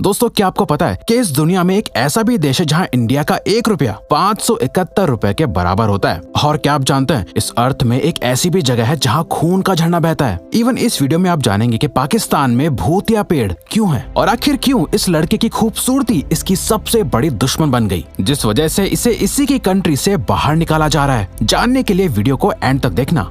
दोस्तों क्या आपको पता है कि इस दुनिया में एक ऐसा भी देश है जहां इंडिया का 1 रुपया 571 रुपए के बराबर होता है। और क्या आप जानते हैं इस अर्थ में एक ऐसी भी जगह है जहां खून का झरना बहता है। इवन इस वीडियो में आप जानेंगे कि पाकिस्तान में भूतिया पेड़ क्यों है और आखिर क्यों इस लड़के की खूबसूरती इसकी सबसे बड़ी दुश्मन बन गई, जिस वजह से इसे इसी की कंट्री से बाहर निकाला जा रहा है। जानने के लिए वीडियो को एंड तक देखना।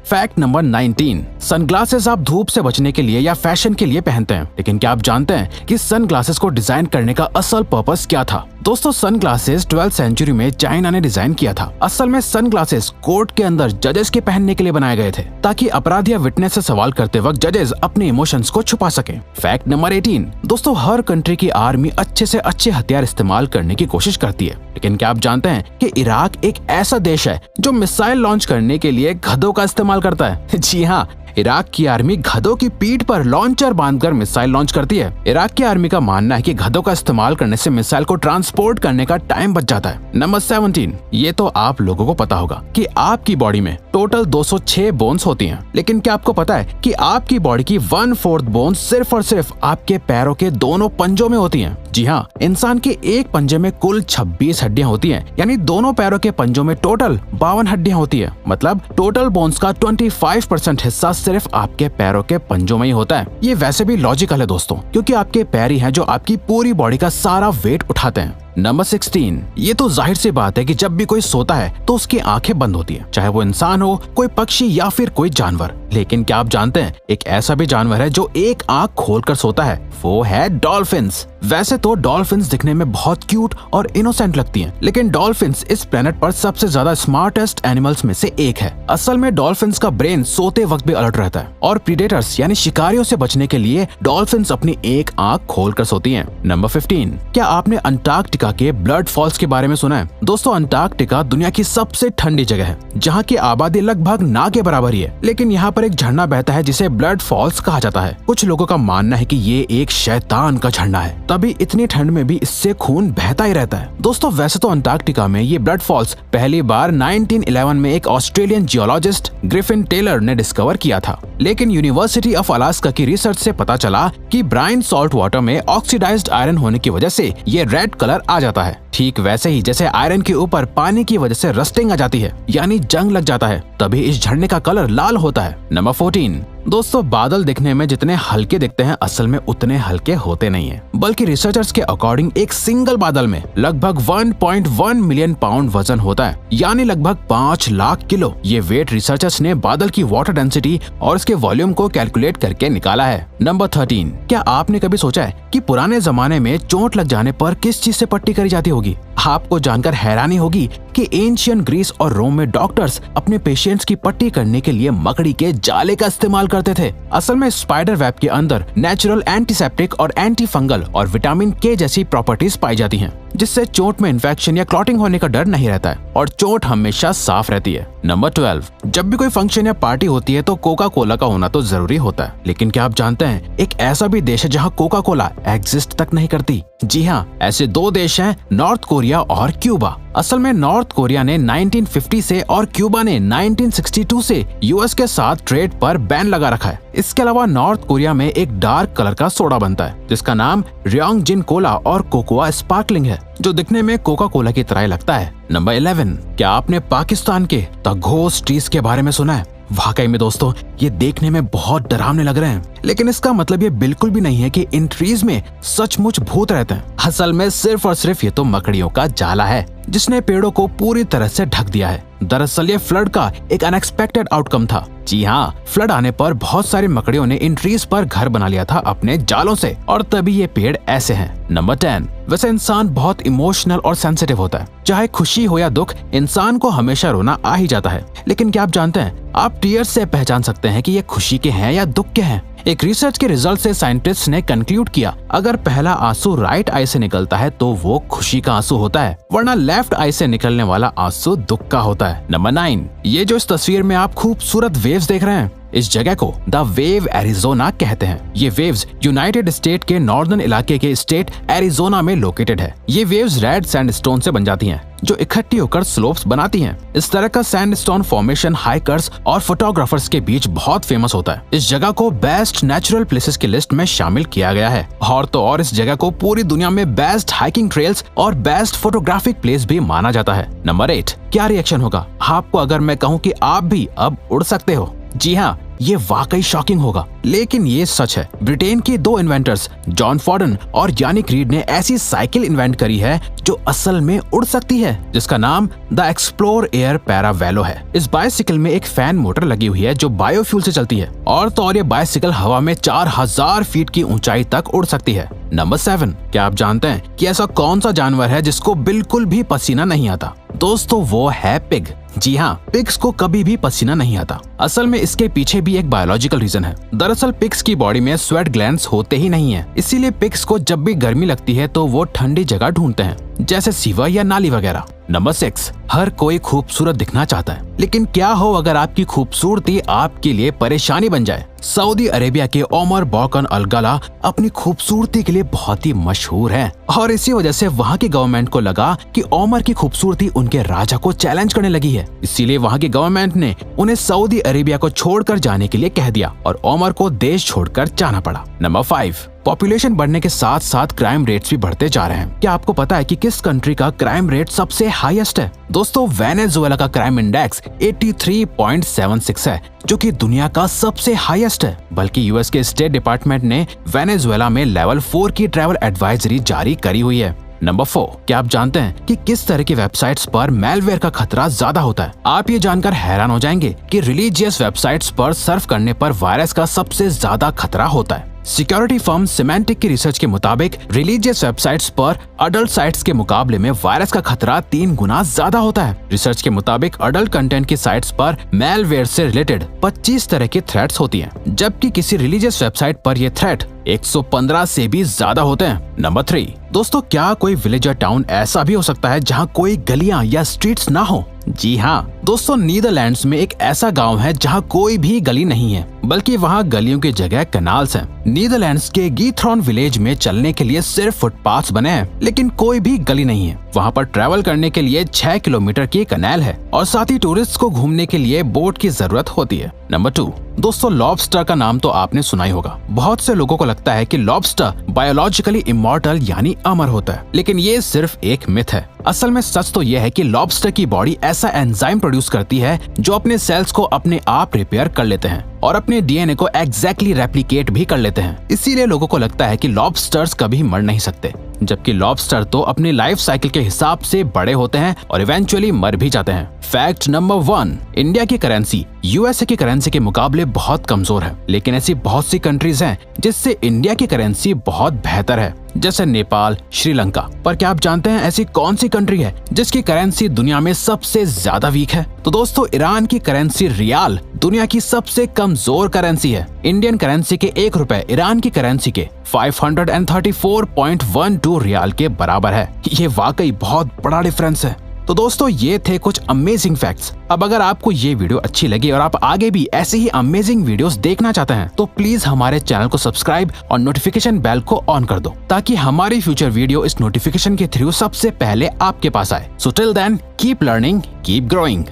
फैक्ट नंबर 19, सनग्लासेस आप धूप से बचने के लिए या फैशन के लिए पहनते हैं, लेकिन क्या आप जानते हैं कि सनग्लासेस को डिजाइन करने का असल पर्पस क्या था? दोस्तों सनग्लासेस 12वीं सेंचुरी में चाइना ने डिजाइन किया था। असल में सनग्लासेस कोर्ट के अंदर जजेस के पहनने के लिए बनाए गए थे ताकि अपराधी या विटनेस से सवाल करते वक्त जजेस अपने इमोशंस को छुपा सके। फैक्ट नंबर 18, दोस्तों हर कंट्री की आर्मी अच्छे से अच्छे हथियार इस्तेमाल करने की कोशिश करती है, लेकिन क्या आप जानते हैं कि इराक एक ऐसा देश है जो मिसाइल लॉन्च करने के लिए गधों का इस्तेमाल करता है। जी हाँ, इराक की आर्मी गधों की पीठ पर लॉन्चर बांधकर मिसाइल लॉन्च करती है। इराक की आर्मी का मानना है कि गधों का इस्तेमाल करने से मिसाइल को ट्रांसपोर्ट करने का टाइम बच जाता है। नंबर 17, ये तो आप लोगों को पता होगा कि आपकी बॉडी में टोटल 206 बोन्स होती हैं, लेकिन क्या आपको पता है कि आपकी बॉडी की 1/4 बोन्स सिर्फ और सिर्फ आपके पैरों के दोनों पंजों में होती हैं। जी हाँ, इंसान के एक पंजे में कुल 26 हड्डियां होती हैं, यानी दोनों पैरों के पंजों में टोटल 52 हड्डियां होती है। मतलब टोटल बोन्स का 25% हिस्सा सिर्फ आपके पैरों के पंजों में ही होता है। ये वैसे भी लॉजिकल है दोस्तों, क्योंकि आपके पैर ही हैं जो आपकी पूरी बॉडी का सारा वेट उठाते हैं। नंबर 16, ये तो जाहिर सी बात है कि जब भी कोई सोता है तो उसकी आंखें बंद होती हैं, चाहे वो इंसान हो, कोई पक्षी या फिर कोई जानवर। लेकिन क्या आप जानते हैं एक ऐसा भी जानवर है जो एक आंख खोलकर सोता है, वो है डॉल्फिन्स। वैसे तो डॉल्फिन्स दिखने में बहुत क्यूट और इनोसेंट लगती हैं, लेकिन डॉल्फिन्स इस प्लेनेट पर सबसे ज्यादा स्मार्टेस्ट एनिमल्स में से एक है। असल में डॉल्फिन्स का ब्रेन सोते वक्त भी अलर्ट रहता है और प्रीडेटर्स यानी शिकारियों से बचने के लिए डॉल्फिन्स अपनी एक आंख खोलकर सोती हैं। नंबर 15, क्या आपने अंटार्कटिका के ब्लड फॉल्स के बारे में सुना है? दोस्तों अंटार्कटिका दुनिया की सबसे ठंडी जगह है जहाँ की आबादी लगभग ना के बराबर ही है, लेकिन यहाँ पर एक झरना बहता है जिसे ब्लड फॉल्स कहा जाता है। कुछ लोगों का मानना है कि ये एक शैतान का झरना है, तभी इतनी ठंड में भी इससे खून बहता ही रहता है। दोस्तों वैसे तो अंटार्कटिका में ये ब्लड फॉल्स पहली बार 1911 में एक ऑस्ट्रेलियन जियोलॉजिस्ट ग्रिफिन टेलर ने डिस्कवर किया था, लेकिन यूनिवर्सिटी ऑफ अलास्का की रिसर्च से पता चला कि ब्राइन सॉल्ट वाटर में ऑक्सीडाइज्ड आयरन होने की वजह से ये रेड कलर आ जाता है। ठीक वैसे ही जैसे आयरन के ऊपर पानी की वजह से रस्टिंग आ जाती है, यानी जंग लग जाता है, तभी इस झरने का कलर लाल होता है। नंबर 14, दोस्तों बादल दिखने में जितने हल्के दिखते हैं असल में उतने हल्के होते नहीं हैं, बल्कि रिसर्चर्स के अकॉर्डिंग एक सिंगल बादल में लगभग 1.1 मिलियन पाउंड वजन होता है, यानी लगभग 5 लाख किलो। ये वेट रिसर्चर्स ने बादल की वाटर डेंसिटी और इसके वॉल्यूम को कैलकुलेट करके निकाला है। नंबर 13, क्या आपने कभी सोचा है कि पुराने जमाने में चोट लग जाने पर किस चीज से पट्टी करी जाती होगी? आपको जानकर हैरानी होगी कि एंशियंट ग्रीस और रोम में डॉक्टर्स अपने पेशेंट्स की पट्टी करने के लिए मकड़ी के जाले का इस्तेमाल करते थे। असल में स्पाइडर वेब के अंदर नेचुरल एंटीसेप्टिक और एंटी फंगल और विटामिन के जैसी प्रॉपर्टीज पाई जाती हैं, जिससे चोट में इन्फेक्शन या क्लॉटिंग होने का डर नहीं रहता है और चोट हमेशा साफ रहती है। नंबर 12, जब भी कोई फंक्शन या पार्टी होती है तो कोका कोला का होना तो जरूरी होता है, लेकिन क्या आप जानते हैं एक ऐसा भी देश है जहाँ कोका कोला एग्जिस्ट तक नहीं करती? जी हाँ, ऐसे 2 देश हैं, नॉर्थ कोरिया और क्यूबा। असल में नॉर्थ कोरिया ने 1950 से और क्यूबा ने 1962 से यूएस के साथ ट्रेड पर बैन लगा रखा है। इसके अलावा नॉर्थ कोरिया में एक डार्क कलर का सोडा बनता है जिसका नाम रियोंगजिन कोला और कोकोआ स्पार्कलिंग है, जो दिखने में कोका कोला की तरह लगता है। नंबर 11, क्या आपने पाकिस्तान के द घोस्ट ट्रीज के बारे में सुना है? वाकई में दोस्तों ये देखने में बहुत डरावने लग रहे हैं, लेकिन इसका मतलब ये बिल्कुल भी नहीं है कि इन ट्रीज में सचमुच भूत रहते हैं। असल में सिर्फ और सिर्फ ये तो मकड़ियों का जाला है जिसने पेड़ों को पूरी तरह से ढक दिया है। दरअसल ये फ्लड का एक अनएक्सपेक्टेड आउटकम था। जी हाँ, फ्लड आने पर बहुत सारी मकड़ियों ने इन ट्रीज पर घर बना लिया था अपने जालों से, और तभी ये पेड़ ऐसे हैं। नंबर 10, वैसे इंसान बहुत इमोशनल और सेंसिटिव होता है, चाहे खुशी हो या दुख, इंसान को हमेशा रोना आ ही जाता है। लेकिन क्या आप जानते हैं आप टीयर्स से पहचान सकते हैं कि ये खुशी के हैं या दुख के हैं? एक रिसर्च के रिजल्ट से साइंटिस्ट ने कंक्लूड किया, अगर पहला आंसू राइट आई से निकलता है तो वो खुशी का आंसू होता है, वरना लेफ्ट आई से निकलने वाला आंसू दुख का होता है। नंबर 9, ये जो इस तस्वीर में आप खूबसूरत वेव्स देख रहे हैं इस जगह को द वेव एरिजोना कहते हैं। ये वेव्स यूनाइटेड स्टेट के नॉर्दर्न इलाके के स्टेट एरिजोना में लोकेटेड है। ये वेव्स रेड सैंडस्टोन से बन जाती हैं, जो इकट्ठी होकर स्लोप्स बनाती हैं। इस तरह का सैंडस्टोन फॉर्मेशन हाइकर्स और फोटोग्राफर्स के बीच बहुत फेमस होता है। इस जगह को बेस्ट नेचुरल प्लेसेस की लिस्ट में शामिल किया गया है। और तो और इस जगह को पूरी दुनिया में बेस्ट हाइकिंग ट्रेल्स और बेस्ट फोटोग्राफिक प्लेस भी माना जाता है। नंबर 8, क्या रिएक्शन होगा आपको अगर मैं कहूँ कि आप भी अब उड़ सकते हो? जी हाँ, ये वाकई शॉकिंग होगा, लेकिन ये सच है। ब्रिटेन के 2 इन्वेंटर्स जॉन फॉर्डन और यानिक रीड ने ऐसी साइकिल इन्वेंट करी है जो असल में उड़ सकती है, जिसका नाम द एक्सप्लोर एयर पैरावेलो है। इस बाइसिकल में एक फैन मोटर लगी हुई है जो बायोफ्यूल से चलती है, और तो और ये बाइसिकल हवा में 4000 फीट की ऊंचाई तक उड़ सकती है। नंबर 7, क्या आप जानते हैं कि ऐसा कौन सा जानवर है जिसको बिल्कुल भी पसीना नहीं आता? दोस्तों, वो है पिग। जी हाँ, पिग्स को कभी भी पसीना नहीं आता। असल में इसके पीछे भी एक बायोलॉजिकल रीजन है। दरअसल पिग्स की बॉडी में स्वेट ग्लैंड्स होते ही नहीं है, इसीलिए पिग्स को जब भी गर्मी लगती है तो वो ठंडी जगह ढूंढते हैं, जैसे सीवर या नाली वगैरह। नंबर 6, हर कोई खूबसूरत दिखना चाहता है, लेकिन क्या हो अगर आपकी खूबसूरती आपके लिए परेशानी बन जाए? सऊदी अरेबिया के ओमर बॉकन अल-गला अपनी खूबसूरती के लिए बहुत ही मशहूर हैं, और इसी वजह से वहाँ की गवर्नमेंट को लगा कि ओमर की खूबसूरती उनके राजा को चैलेंज करने लगी है। इसीलिए वहाँ की गवर्नमेंट ने उन्हें सऊदी अरेबिया को छोड़कर जाने के लिए कह दिया और ओमर को देश छोड़कर जाना पड़ा। नंबर 5, पॉपुलेशन बढ़ने के साथ साथ क्राइम रेट्स भी बढ़ते जा रहे हैं। क्या आपको पता है कि किस कंट्री का क्राइम रेट सबसे हाईएस्ट है? दोस्तों, वेनेजुएला का क्राइम इंडेक्स 83.76 है, जो कि दुनिया का सबसे हाईएस्ट है। बल्कि यूएस के स्टेट डिपार्टमेंट ने वेनेजुएला में लेवल 4 की ट्रैवल एडवाइजरी जारी करी हुई है। नंबर 4, क्या आप जानते हैं कि किस तरह की वेबसाइट्स पर मेलवेयर का खतरा ज्यादा होता है? आप ये जानकर हैरान हो जाएंगे कि रिलीजियस वेबसाइट्स पर सर्फ करने पर वायरस का सबसे ज्यादा खतरा होता है। सिक्योरिटी फर्म सिमेंटिक की रिसर्च के मुताबिक रिलीजियस वेबसाइट्स पर अडल्ट साइट्स के मुकाबले में वायरस का खतरा 3 गुना ज्यादा होता है। रिसर्च के मुताबिक अडल्ट कंटेंट की साइट्स पर मेलवेयर से रिलेटेड 25 तरह की थ्रेट्स होती हैं, जबकि किसी रिलीजियस वेबसाइट पर ये थ्रेट 115 से भी ज्यादा होते हैं। नंबर 3, दोस्तों, क्या कोई विलेज या टाउन ऐसा भी हो सकता है जहाँ कोई गलियां या स्ट्रीट्स ना हो? जी हाँ दोस्तों, नीदरलैंड्स में एक ऐसा गांव है जहाँ कोई भी गली नहीं है, बल्कि वहाँ गलियों की जगह कैनाल्स हैं। नीदरलैंड्स के गीथ्रॉन विलेज में चलने के लिए सिर्फ फुटपाथ्स बने हैं, लेकिन कोई भी गली नहीं है। वहाँ पर ट्रैवल करने के लिए 6 किलोमीटर की कैनाल है, और साथ ही टूरिस्ट को घूमने के लिए बोट की जरूरत होती है। नंबर 2, दोस्तों, लॉबस्टर का नाम तो आपने सुना ही होगा। बहुत से लोगों को लगता है कि लॉबस्टर बायोलॉजिकली इमॉर्टल यानी अमर होता है, लेकिन ये सिर्फ एक मिथ है। असल में सच तो यह है कि लॉबस्टर की बॉडी ऐसा एंजाइम प्रोड्यूस करती है जो अपने सेल्स को अपने आप रिपेयर कर लेते हैं और अपने डीएनए को एग्जैक्टली रेप्लिकेट भी कर लेते हैं। इसीलिए लोगों को लगता है कि लॉबस्टर्स कभी मर नहीं सकते, जबकि लॉबस्टर तो अपनी लाइफ साइकिल के हिसाब से बड़े होते हैं और इवेंचुअली मर भी जाते हैं। फैक्ट नंबर 1, इंडिया की करेंसी यूएसए की करेंसी के मुकाबले बहुत कमजोर है, लेकिन ऐसी बहुत सी कंट्रीज हैं जिससे इंडिया की करेंसी बहुत बेहतर है, जैसे नेपाल, श्रीलंका। पर क्या आप जानते हैं ऐसी कौन सी कंट्री है जिसकी करेंसी दुनिया में सबसे ज्यादा वीक है? तो दोस्तों, ईरान की करेंसी रियाल दुनिया की सबसे कमजोर करेंसी है। इंडियन करेंसी के 1 रुपए ईरान की करेंसी के 534.12 रियाल के बराबर है। ये वाकई बहुत बड़ा डिफरेंस है। तो दोस्तों, ये थे कुछ अमेजिंग फैक्ट्स। अब अगर आपको ये वीडियो अच्छी लगी और आप आगे भी ऐसे ही अमेजिंग वीडियोस देखना चाहते हैं, तो प्लीज हमारे चैनल को सब्सक्राइब और नोटिफिकेशन बेल को ऑन कर दो, ताकि हमारी फ्यूचर वीडियो इस नोटिफिकेशन के थ्रू सबसे पहले आपके पास आए। So till then, keep learning, keep growing.